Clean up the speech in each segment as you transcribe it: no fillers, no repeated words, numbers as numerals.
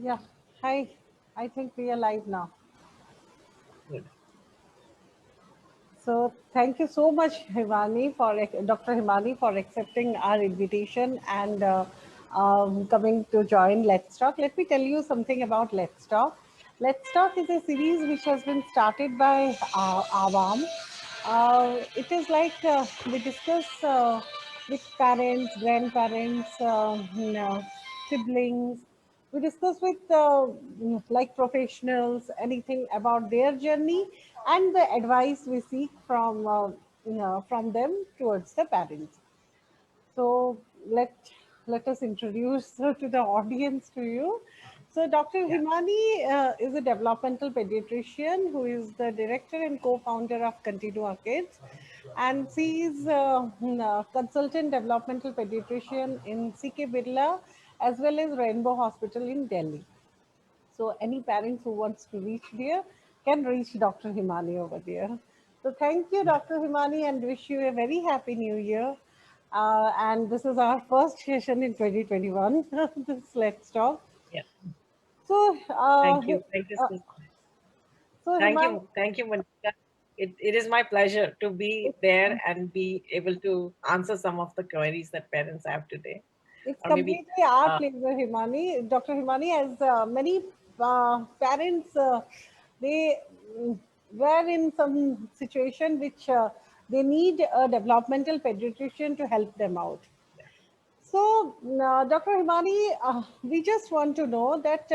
Yeah. Hi. I think we are live now. Good. So thank you so much, Himani, for Dr. Himani, for accepting our invitation and coming to join Let's Talk. Let me tell you something about Let's Talk. Let's Talk is a series which has been started by Awam. It is like we discuss with parents, grandparents, siblings. We discuss with like professionals anything about their journey and the advice we seek from them towards the parents. So let us introduce to the audience to you. So Dr. Yeah. Himani is a developmental pediatrician who is the director and co-founder of Continua Kids, and she is consultant developmental pediatrician in CK Birla as well as Rainbow Hospital in Delhi. So any parents who wants to reach there can reach Dr. Himani over there. So thank you, Yeah. Dr. Himani, and wish you a very happy new year. And this is our first session in 2021. This Let's Talk. Yeah. So, Thank you. Thank you uh, so much. so Thank Himani, you. Thank you, Monica. It is my pleasure to be there and be able to answer some of the queries that parents have today. it's Or maybe, completely our uh, pleasure, Himani. Dr. Himani, as many parents, they were in some situation which they need a developmental pediatrician to help them out. So, Dr. Himani, we just want to know that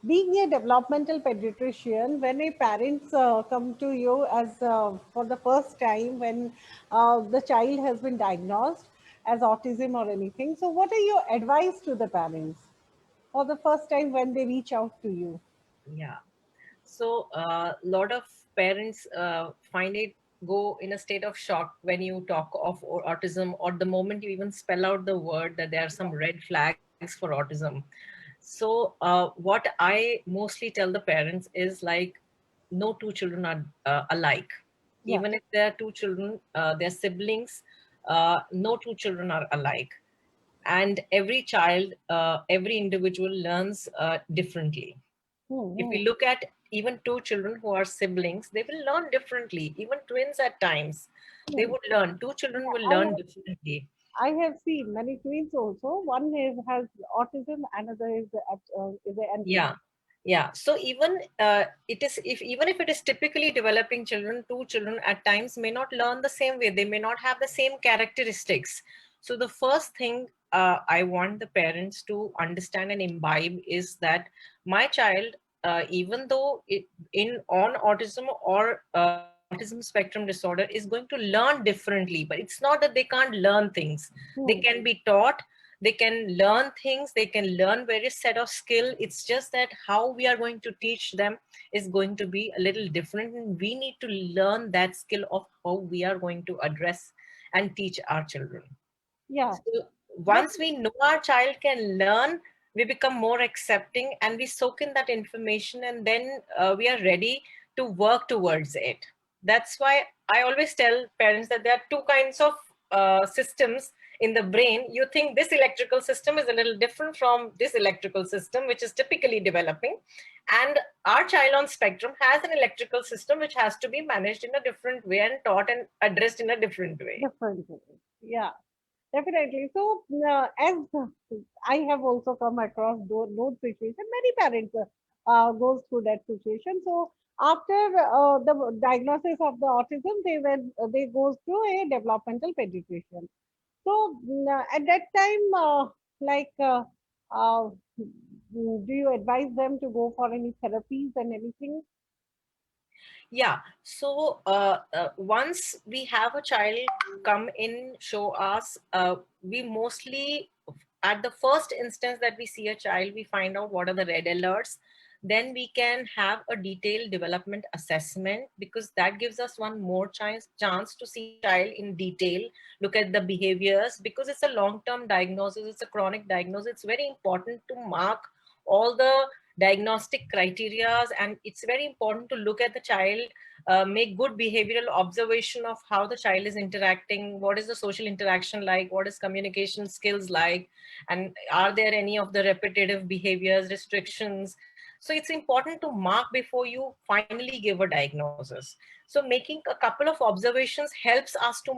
being a developmental pediatrician, when a parents come to you as for the first time, when the child has been diagnosed as autism or anything, so what are your advice to the parents for the first time when they reach out to you? yeah. So, a lot of parents find it go in a state of shock when you talk of autism, or the moment you even spell out the word that there are some red flags for autism. So, what I mostly tell the parents is like, no two children are alike. Yeah. Even if there are two children, their siblings, no two children are alike. And every child, every individual learns differently. If Hmm. we look at even two children who are siblings, they will learn differently. Even twins at times, they Hmm. would learn. Two children will I learn have differently. I have seen many twins also. One has autism, another is a NP. Yeah, yeah. So even it is, if even if it is typically developing children, two children at times may not learn the same way. They may not have the same characteristics. So the first thing I want the parents to understand and imbibe is that my child, even though in on autism or autism spectrum disorder, is going to learn differently, but it's not that they can't learn things. They Hmm. can be taught, they can learn things, they can learn various set of skill. It's just that how we are going to teach them is going to be a little different, and we need to learn that skill of how we are going to address and teach our children. Yeah. So But once we know our child can learn, we become more accepting and we soak in that information, and then we are ready to work towards it. That's why I always tell parents that there are two kinds of systems in the brain. You think this electrical system is a little different from this electrical system, which is typically developing. And our child on spectrum has an electrical system which has to be managed in a different way and taught and addressed in a different way. different. Yeah, definitely. So, as I have also come across those situations, many parents goes through that situation. So, after the diagnosis of the autism, they goes to a developmental pediatrician. So, at that time, like, uh, do you advise them to go for any therapies and anything? Yeah. So once we have a child come in, show us, we mostly, at the first instance that we see a child, we find out what are the red alerts. Then we can have a detailed development assessment, because that gives us one more chance to see the child in detail, look at the behaviors, because it's a long term diagnosis, it's a chronic diagnosis. It's very important to mark all the diagnostic criteria, and it's very important to look at the child, make good behavioral observation of how the child is interacting, what is the social interaction like, what is communication skills like, and are there any of the repetitive behaviors, restrictions. So it's important to mark before you finally give a diagnosis. So making a couple of observations helps us to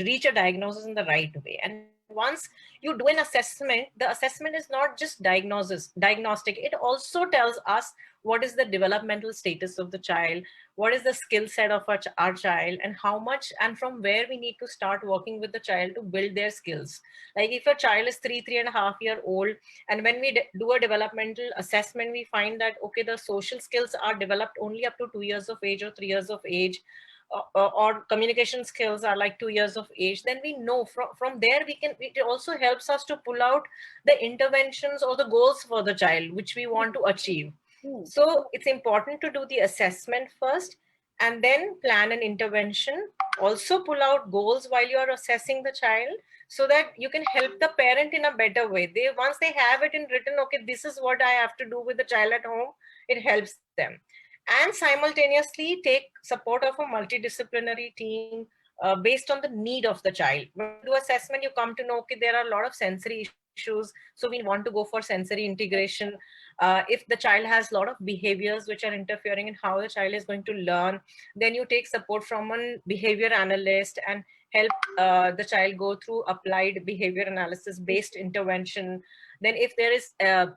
reach a diagnosis in the right way. And once you do an assessment, the assessment is not just diagnostic, it also tells us what is the developmental status of the child, what is the skill set of our child, and how much and from where we need to start working with the child to build their skills. Like if a child is 3.5 year old, and when we do a developmental assessment, we find that okay, the social skills are developed only up to 2 years of age or 3 years of age, or communication skills are like 2 years of age, then we know from there it also helps us to pull out the interventions or the goals for the child which we want to achieve. So it's important to do the assessment first and then plan an intervention. Also pull out goals while you are assessing the child, so that you can help the parent in a better way. Once they have it in written, okay, this is what I have to do with the child at home, it helps them. And simultaneously take support of a multidisciplinary team based on the need of the child. When you do assessment, you come to know, okay, there are a lot of sensory issues, so we want to go for sensory integration. If the child has a lot of behaviors which are interfering in how the child is going to learn, then you take support from a behavior analyst and help the child go through applied behavior analysis based intervention. Then if there is a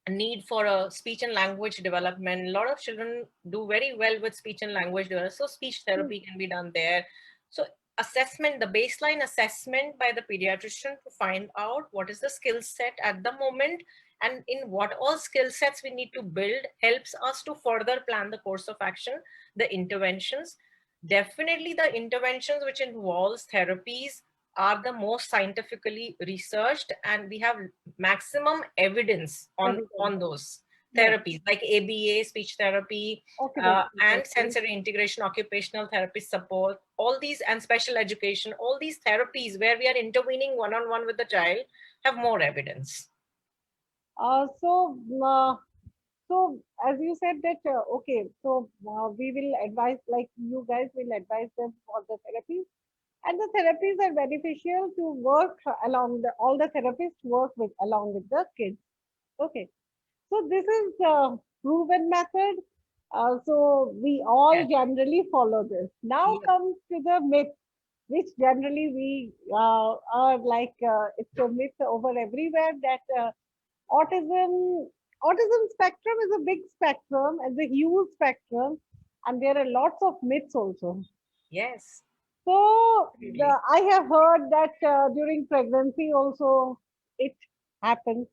need for a speech and language development, a lot of children do very well with speech and language development, so speech therapy can be done there. So assessment, the baseline assessment by the pediatrician to find out what is the skill set at the moment and in what all skill sets we need to build, helps us to further plan the course of action, the interventions. Definitely the interventions which involves therapies are the most scientifically researched, and we have maximum evidence on those therapies, like ABA, speech therapy, and sensory integration, occupational therapy support, all these, and special education, all these therapies where we are intervening one-on-one with the child have more evidence. So as you said that, okay, so we will advise, like you guys will advise them for the therapies, and the therapies are beneficial to work along all the therapists work with along with the kids. Okay, so this is proven method. So we all Yes. generally follow this. Now Yes. comes to the myth, which generally we are like, it's a myth over everywhere that autism autism spectrum is a big spectrum, it's a huge spectrum, and there are lots of myths also. Yes. So Really. I have heard that during pregnancy also it happens.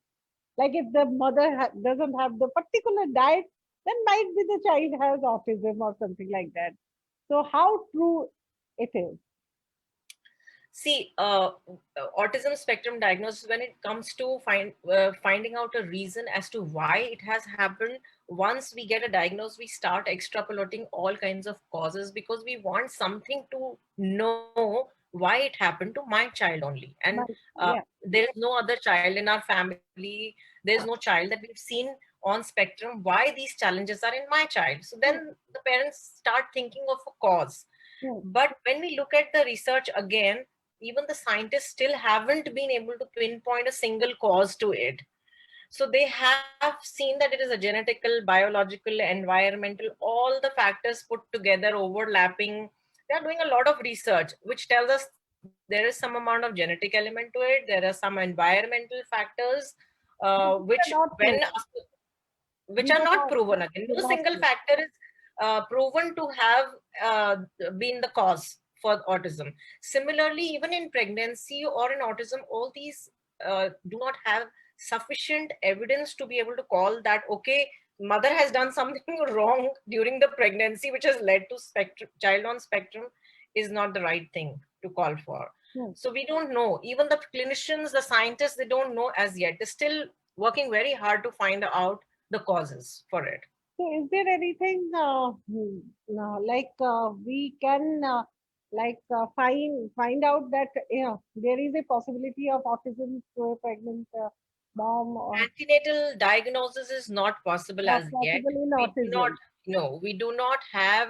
Like if the mother doesn't have the particular diet, then might be the child has autism or something like that. So how true it is? See, autism spectrum diagnosis, when it comes to finding out a reason as to why it has happened, once we get a diagnosis, we start extrapolating all kinds of causes because we want something to know why it happened to my child only. And Yeah. there is no other child in our family, there's no child that we've seen on spectrum, why these challenges are in my child. So then the parents start thinking of a cause. But when we look at the research again, even the scientists still haven't been able to pinpoint a single cause to it. So they have seen that it is a genetical, biological, environmental, all the factors put together, overlapping. They are doing a lot of research, which tells us there is some amount of genetic element to it. There are some environmental factors, These which are not when true. which These are are not not, proven again. No not single true. factor is proven to have been the cause for autism. Similarly, even in pregnancy or in autism, all these do not have sufficient evidence to be able to call that, okay, mother has done something wrong during the pregnancy, which has led to child on spectrum, is not the right thing to call for. So we don't know. Even the clinicians, the scientists, they don't know as yet. They're still working very hard to find out the causes for it. So is there anything like we can find out that there is a possibility of autism to a pregnant mom or Antenatal diagnosis is not possible not as yet. possible in We do not, autism? no, we do not have,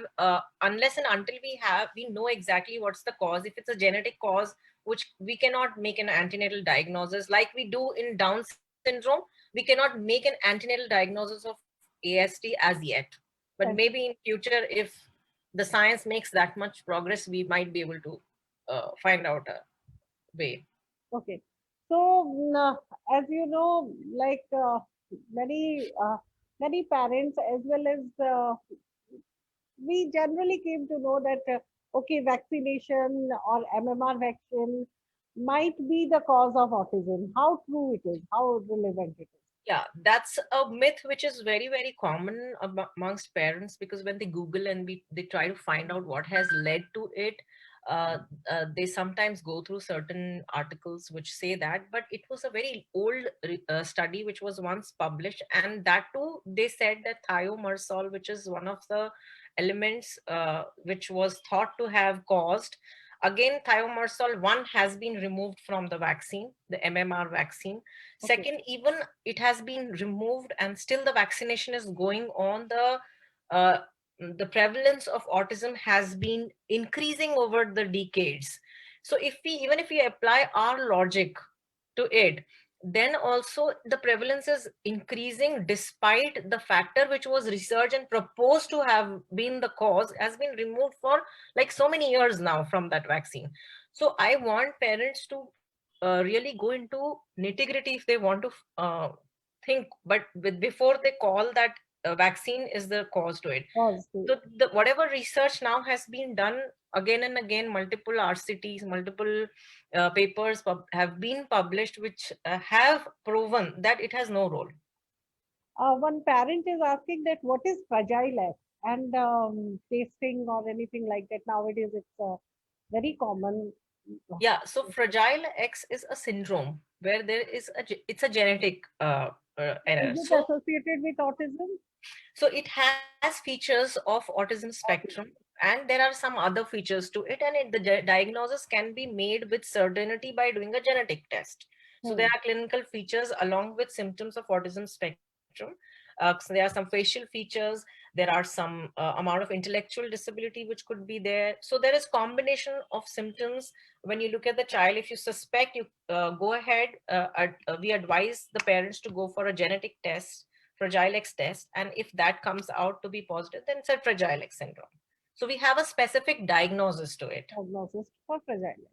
unless and until we know exactly what's the cause. If it's a genetic cause, which we cannot make an antenatal diagnosis like we do in Down syndrome, we cannot make an antenatal diagnosis of ASD as yet. But Right. maybe in future, if the science makes that much progress, we might be able to find out a way. Okay. So, as you know, like many many parents as well as we generally came to know that okay, vaccination or MMR vaccine might be the cause of autism. How true it is? How relevant it is? Yeah, that's a myth which is very, very common amongst parents, because when they Google and they try to find out what has led to it, uh, they sometimes go through certain articles which say that, but it was a very old study which was once published, and that too they said that thiomersal, which is one of the elements which was thought to have caused. Again, thiomersal one has been removed from the vaccine, the MMR vaccine. Okay. Second, even it has been removed and still the vaccination is going on. Uh, the prevalence of autism has been increasing over the decades. So if we, even if we apply our logic to it, then also the prevalence is increasing despite the factor which was researched and proposed to have been the cause has been removed for like so many years now from that vaccine. So I want parents to really go into nitty gritty if they want to think, but before they call that vaccine is the cause to it. Cause So whatever research now has been done again and again, multiple RCTs, multiple papers have been published which have proven that it has no role. one parent is asking that what is fragile X and tasting or anything like that. Nowadays, it's very common. Yeah, so Fragile X is a syndrome where there is it's a genetic Is error. it So associated with autism? it has features of autism spectrum, Autism. and there are some other features to it, and the diagnosis can be made with certainty by doing a genetic test. So there Hmm. are clinical features along with symptoms of autism spectrum. So there are some facial features, there are some amount of intellectual disability which could be there. So there is combination of symptoms. When you look at the child, if you suspect, you go ahead, we advise the parents to go for a genetic test, Fragile X test, and if that comes out to be positive, then it's a Fragile X syndrome. So we have a specific diagnosis to it. Diagnosis for fragile X.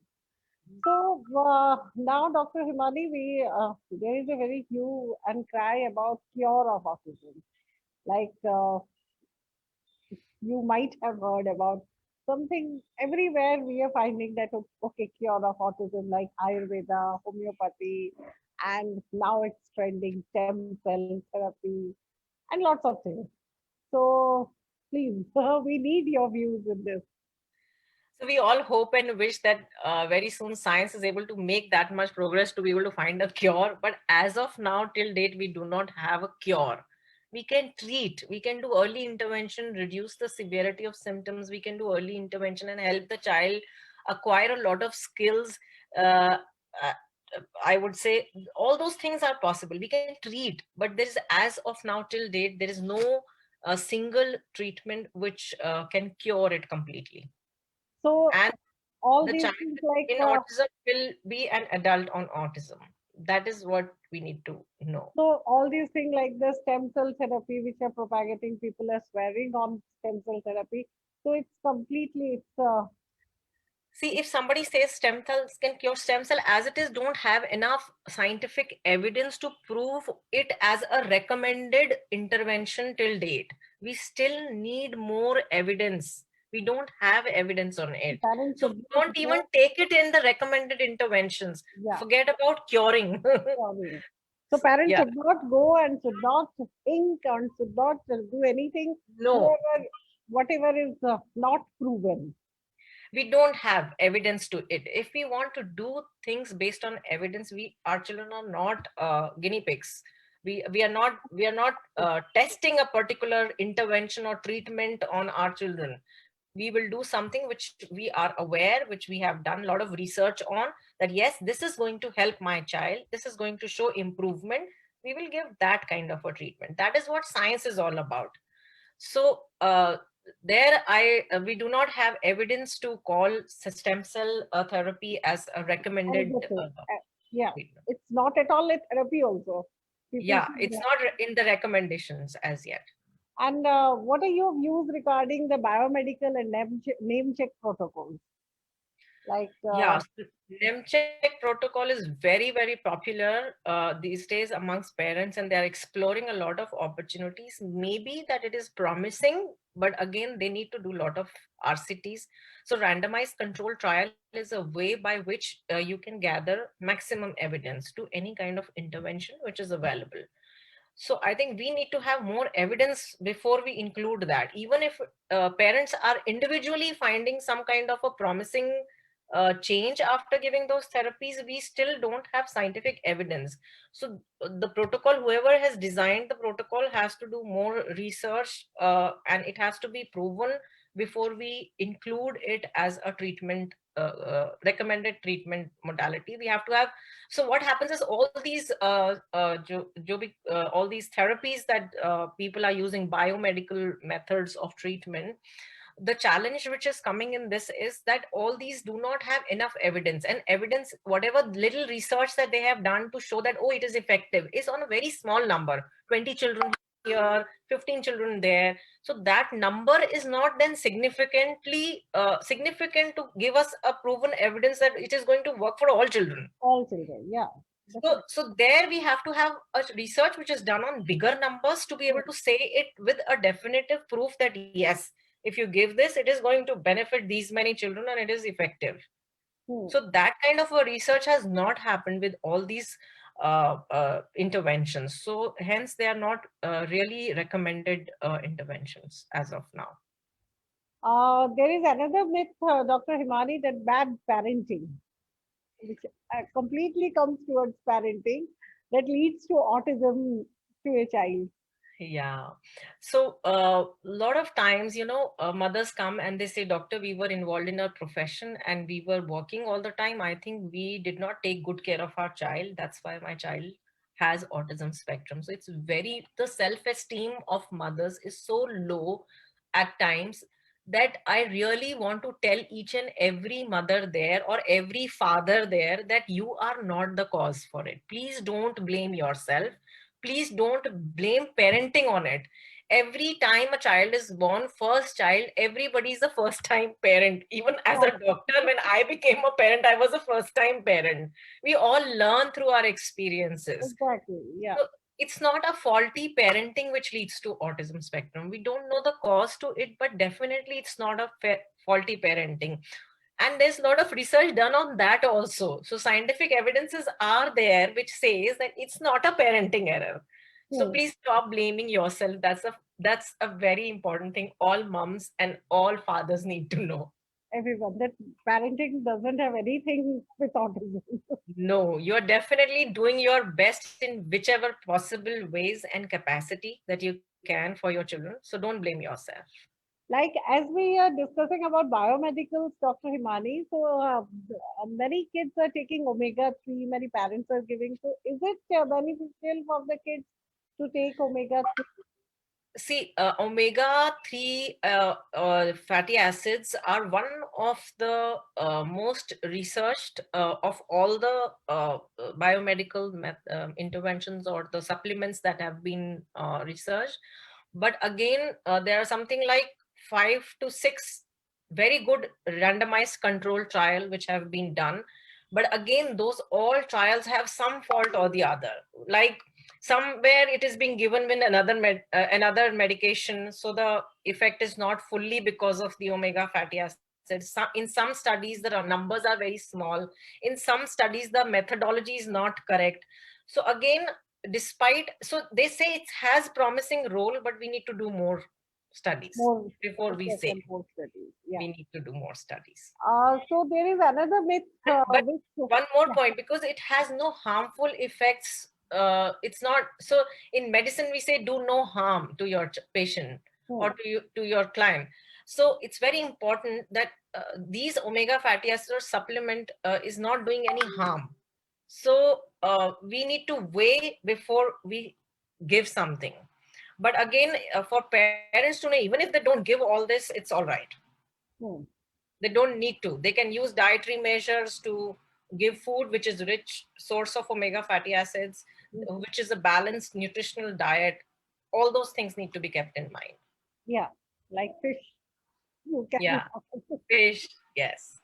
So now, Dr. Himani, we there is a very hue and cry about cure of autism. Like you might have heard about something everywhere. We are finding that okay, cure of autism like Ayurveda, homeopathy, and now it's trending stem cell therapy and lots of things. So please, we need your views in this. So we all hope and wish that very soon science is able to make that much progress to be able to find a cure. But as of now, till date, we do not have a cure. We can treat, we can do early intervention, reduce the severity of symptoms. We can do early intervention and help the child acquire a lot of skills. Uh, uh, I would say all those things are possible. We can treat, but there is, as of now till date, there is no single treatment which can cure it completely. So And all the these child things like in autism will be an adult on autism. That is what we need to know. so all these things like the stem cell therapy, which are propagating, people are swearing on stem cell therapy. So it's completely it's See, if somebody says stem cells can cure, stem cell as it is don't have enough scientific evidence to prove it as a recommended intervention till date. We still need more evidence. We don't have evidence on it. parents So should we not don't even go. take it in the recommended interventions. Yeah, Forget about curing. sorry. So parents Yeah, should not go and should not think and should not do anything no. whoever whatever is not proven. We don't have evidence to it. If we want to do things based on evidence, we, our children are not guinea pigs. We are not testing a particular intervention or treatment on our children. we will do something which we are aware, which we have done a lot of research on, that yes, this is going to help my child, this is going to show improvement, we will give that kind of a treatment. That is what science is all about. So there we do not have evidence to call stem cell therapy as a I recommended get it. Yeah, treatment. it's not at all a therapy also. People Yeah, should, it's not in the recommendations as yet. and what are your views regarding the biomedical and name check protocols? Like, Yeah, so NEMCheck protocol is very, very popular these days amongst parents, and they are exploring a lot of opportunities. Maybe that it is promising, but again, they need to do a lot of RCTs. So, randomized control trial is a way by which you can gather maximum evidence to any kind of intervention which is available. So I think we need to have more evidence before we include that. Even if parents are individually finding some kind of a promising change after giving those therapies, we still don't have scientific evidence. So the protocol, whoever has designed the protocol has to do more research, and it has to be proven before we include it as a treatment, recommended treatment modality. We have to have, so what happens is all these all these therapies that people are using, biomedical methods of treatment, the challenge which is coming in this is that all these do not have enough evidence, and evidence, whatever little research that they have done to show that, oh, it is effective, is on a very small number, 20 children here, 15 children there. So that number is not then significantly significant to give us a proven evidence that it is going to work for all children. all children, yeah. So there we have to have a research which is done on bigger numbers to be able to say it with a definitive proof that yes, if you give this, it is going to benefit these many children and it is effective. Hmm. So that kind of a research has not happened with all these interventions. So hence they are not really recommended interventions as of now. There is another myth, Dr. Himani, that bad parenting, which completely comes towards parenting, that leads to autism to a child. Yeah. So a lot of times, mothers come and they say, doctor, we were involved in our profession and we were working all the time. I think we did not take good care of our child. That's why my child has autism spectrum. So it's the self-esteem of mothers is so low at times that I really want to tell each and every mother there or every father there that you are not the cause for it. Please don't blame yourself. Please don't blame parenting on it. Every time a child is born, first child, everybody's a first time parent. Even as a doctor, when I became a parent, I was a first time parent. We all learn through our experiences. Exactly, yeah. So it's not a faulty parenting which leads to autism spectrum. We don't know the cause to it, but definitely it's not a faulty parenting. And there's a lot of research done on that also. So scientific evidences are there which says that it's not a parenting error. So Hmm. please stop blaming yourself. That's a very important thing all moms and all fathers need to know. Everyone, that parenting doesn't have anything with autism. No, you're definitely doing your best in whichever possible ways and capacity that you can for your children. So don't blame yourself. Like, as we are discussing about biomedicals, Dr. Himani, so many kids are taking omega-3, many parents are giving. So is it beneficial for the kids to take omega-3? See, omega-3 fatty acids are one of the most researched of all the biomedical interventions or the supplements that have been researched. But again, there are something like 5 to 6 very good randomized control trial which have been done. But again, those all trials have some fault or the other. Like somewhere it is being given with another medication, so the effect is not fully because of the omega fatty acids. In some studies the numbers are very small, in some studies the methodology is not correct. So again, despite, so they say it has promising role, but we need to do more studies More before we research say and more studies. Yeah. we need to do more studies. So there is another myth But which, one more yeah. point, because it has no harmful effects. It's not, so in medicine we say do no harm to your patient Hmm. or to your client. So it's very important that these omega fatty acids supplement is not doing any harm. So we need to weigh before we give something. But again, for parents to know, even if they don't give all this, it's all right. Hmm. They don't need to. They can use dietary measures to give food which is rich source of omega fatty acids, which is a balanced nutritional diet. All those things need to be kept in mind. Yeah, like fish, you can. Yeah, fish, yes.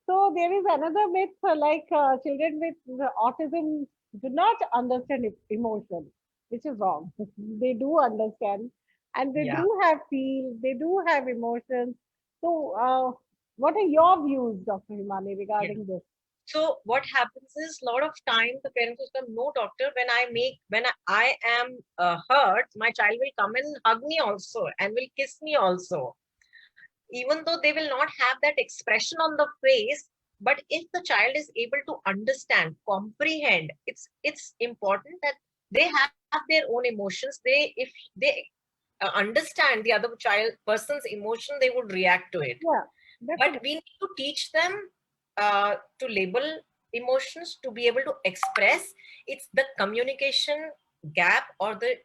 So there is another myth like children with autism do not understand emotion, which is wrong. They do understand, and they Yeah. do have feel, they do have emotions. So, what are your views, Dr. Himani, Yeah. regarding this? So what happens is a lot of time the parents will come, no doctor, when I am hurt, my child will come and hug me also and will kiss me also. Even though they will not have that expression on the face, but if the child is able to understand, comprehend, it's important that they have their own emotions. They, if they understand the other child person's emotion, they would react to it. Yeah, But definitely. we need to teach them to label emotions, to be able to express. It's the communication gap or the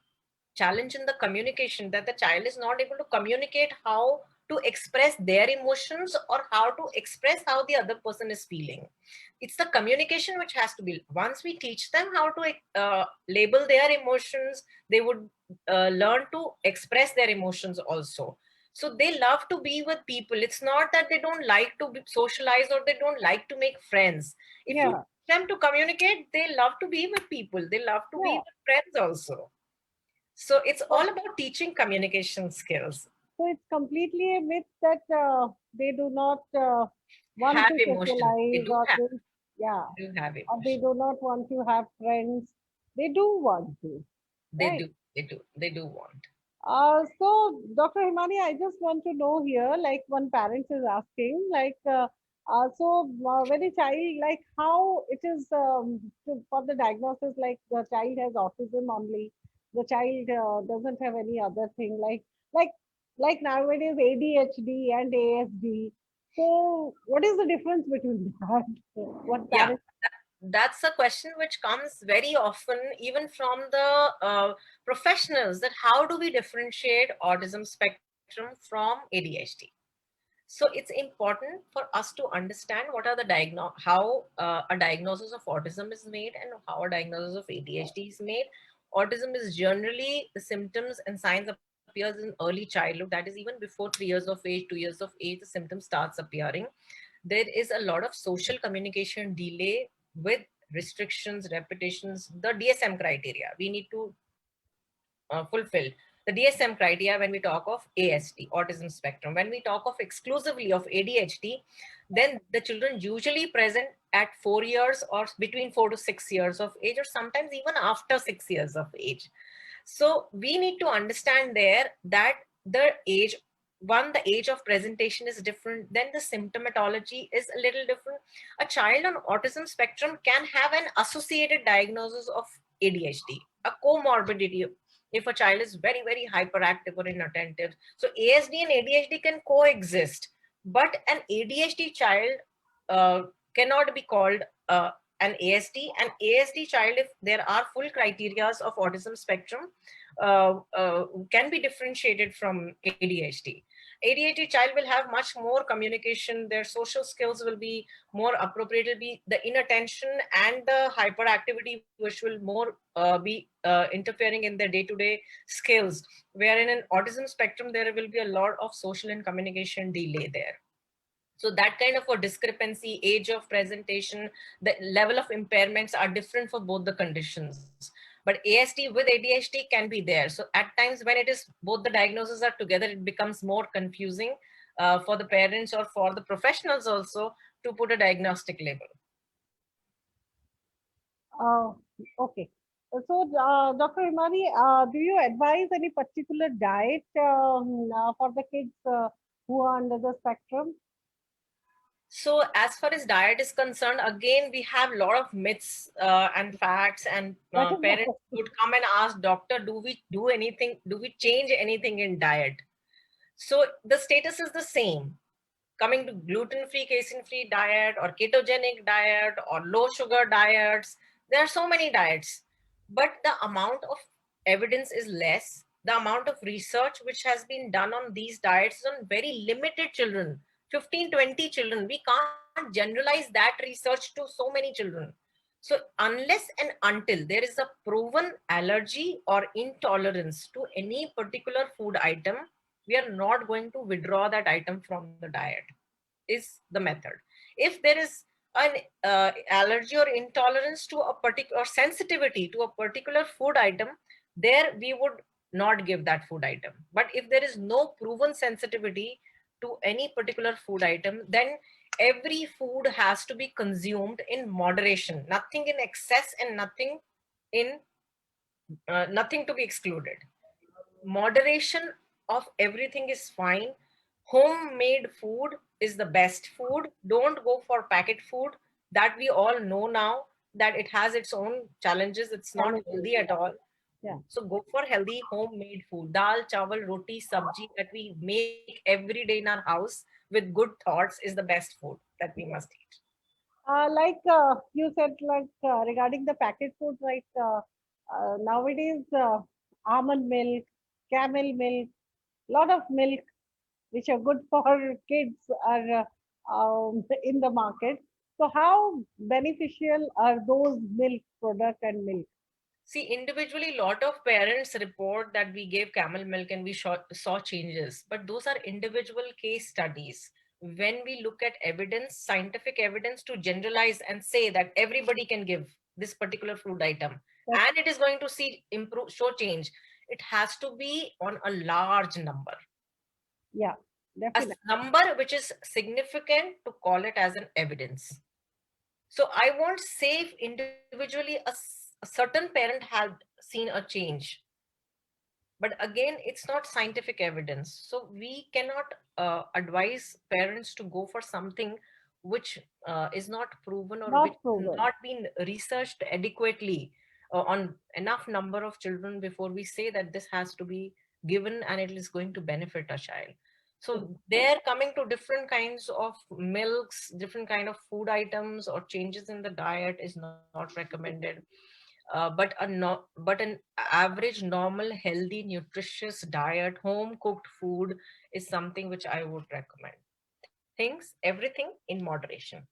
challenge in the communication, that the child is not able to communicate how to express their emotions or how to express how the other person is feeling. It's the communication which has to be. Once we teach them how to label their emotions, they would learn to express their emotions also. So they love to be with people. It's not that they don't like to be socialized or they don't like to make friends. If you Yeah, teach them to communicate, they love to be with people, they love to be yeah. with friends also. So it's So, all about teaching communication skills. so it's completely a myth that they do not want Have to emotions. They socialize, do or have, they, yeah, do have or they emotions. do not want to have friends. They do want to, They right? do. They do. They do want. So, Dr. Himani, I just want to know here, like one parent is asking, like, when a child, like how it is for the diagnosis, like the child has autism only, the child doesn't have any other thing, like, like nowadays ADHD and ASD. So, what is the difference between that? What Yeah, parents? that's a question which comes very often, even from the professionals, that how do we differentiate autism spectrum from ADHD? So it's important for us to understand what are the how a diagnosis of autism is made and how a diagnosis of ADHD is made. Autism is generally the symptoms and signs appears in early childhood. That is even before 3 years of age, 2 years of age, the symptom starts appearing. There is a lot of social communication delay with restrictions, repetitions, the DSM criteria. We need to fulfill the DSM criteria when we talk of ASD, autism spectrum. When we talk of exclusively of ADHD, then the children usually present at 4 years or between 4 to 6 years of age, or sometimes even after 6 years of age. So we need to understand there that the age, one, the age of presentation is different, then the symptomatology is a little different. A child on autism spectrum can have an associated diagnosis of ADHD, a comorbidity, if a child is very, very hyperactive or inattentive. So ASD and ADHD can coexist, but an ADHD child uh, cannot be called an ASD. An ASD child, if there are full criteria of autism spectrum, can be differentiated from ADHD. ADHD child will have much more communication. Their social skills will be more appropriate. Will be the inattention and the hyperactivity, which will more be interfering in their day-to-day skills. Where in an autism spectrum, there will be a lot of social and communication delay there. So that kind of a discrepancy, age of presentation, the level of impairments are different for both the conditions. But ASD with ADHD can be there. So at times when it is both the diagnoses are together, it becomes more confusing for the parents or for the professionals also to put a diagnostic label. Uh, okay. So, Dr. Himani, do you advise any particular diet for the kids who are under the spectrum? So as far as diet is concerned, again, we have a lot of myths and facts, and That is parents the would come and ask doctor, do we do anything? Do we change anything in diet? So the status is the same. Coming to gluten-free, casein-free diet or ketogenic diet or low sugar diets, there are so many diets, but the amount of evidence is less. The amount of research which has been done on these diets is on very limited children, 15, 20 children. We can't generalize that research to so many children. So unless and until there is a proven allergy or intolerance to any particular food item, we are not going to withdraw that item from the diet, is the method. If there is an allergy or intolerance to a particular, or sensitivity to a particular food item, there we would not give that food item. But if there is no proven sensitivity to any particular food item, then every food has to be consumed in moderation, nothing in excess and in nothing to be excluded. Moderation of everything is fine. Homemade food is the best food. Don't go for packet food, that we all know now that it has its own challenges. It's not healthy at all. Yeah. So go for healthy homemade food. Dal, chawal, roti, sabji that we make every day in our house with good thoughts is the best food that we must eat. Like you said, like regarding the packet food, right? Nowadays, almond milk, camel milk, lot of milk which are good for kids are in the market. So how beneficial are those milk product and milk? See, individually, lot of parents report that we gave camel milk and we saw changes, but those are individual case studies. When we look at evidence, scientific evidence to generalize and say that everybody can give this particular food item That's, and it is going to see improve, show change, it has to be on a large number, yeah, a definitely. number which is significant to call it as an evidence. So I won't say if individually a certain parent had seen a change, but again, it's not scientific evidence. So we cannot advise parents to go for something which is not proven or which Not has proven. not been researched adequately on enough number of children before we say that this has to be given and it is going to benefit a child. So they're coming to different kinds of milks, different kind of food items or changes in the diet is not recommended. But an average, normal, healthy, nutritious diet, home cooked food is something which I would recommend. Things, everything in moderation.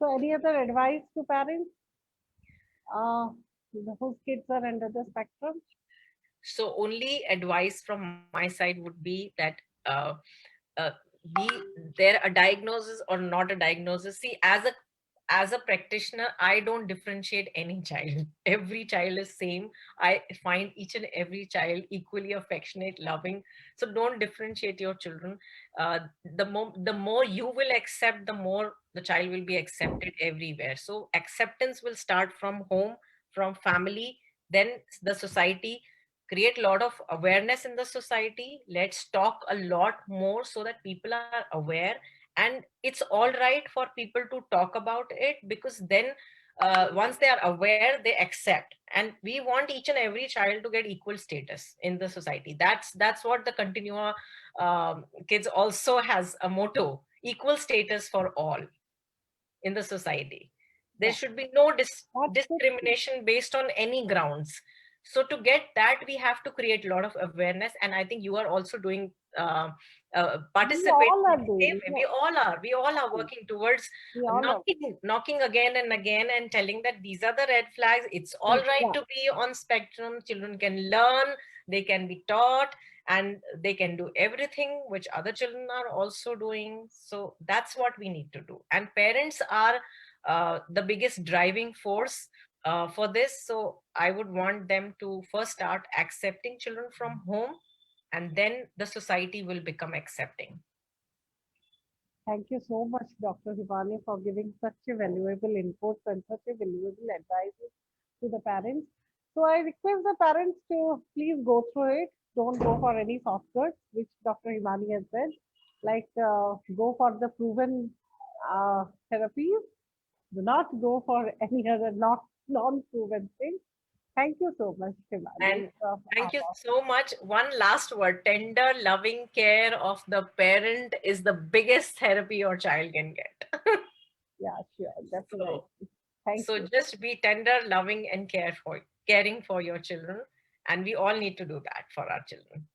So any other advice to parents uh, whose kids are under the spectrum? So only advice from my side would be that uh, be there a diagnosis or not a diagnosis. See, as a practitioner, I don't differentiate any child. Every child is same. I find each and every child equally affectionate, loving. So don't differentiate your children. uh, the more you will accept, the more the child will be accepted everywhere. So acceptance will start from home, from family, then the society. Create a lot of awareness in the society. Let's talk a lot more so that people are aware, and it's all right for people to talk about it, because then once they are aware, they accept, and we want each and every child to get equal status in the society. That's what the Continua Kids also has a motto: equal status for all in the society. There Yeah, should be no that's good. discrimination based on any grounds. So to get that, we have to create a lot of awareness, and I think you are also doing We participating all in are the same doing. way. Yeah, We all are working towards we all are. knocking again and again and telling that these are the red flags. It's all right Yeah, to be on spectrum. Children can learn, they can be taught, and they can do everything which other children are also doing. So that's what we need to do, and parents are the biggest driving force for this. So I would want them to first start accepting children from home, and then the society will become accepting. thank you so much, Dr. Himani, for giving such a valuable inputs and such a valuable advice to the parents. So I request the parents to please go through it. Don't go for any shortcuts, which Dr. Himani has said. Like go for the proven therapies. Do not go for any other not non-proven thing. Thank you so much, Shivani. And thank you so much. One last word: tender, loving care of the parent is the biggest therapy your child can get. Yeah, sure, definitely. So, Thank so you. just be tender, loving, and caring for your children. And we all need to do that for our children.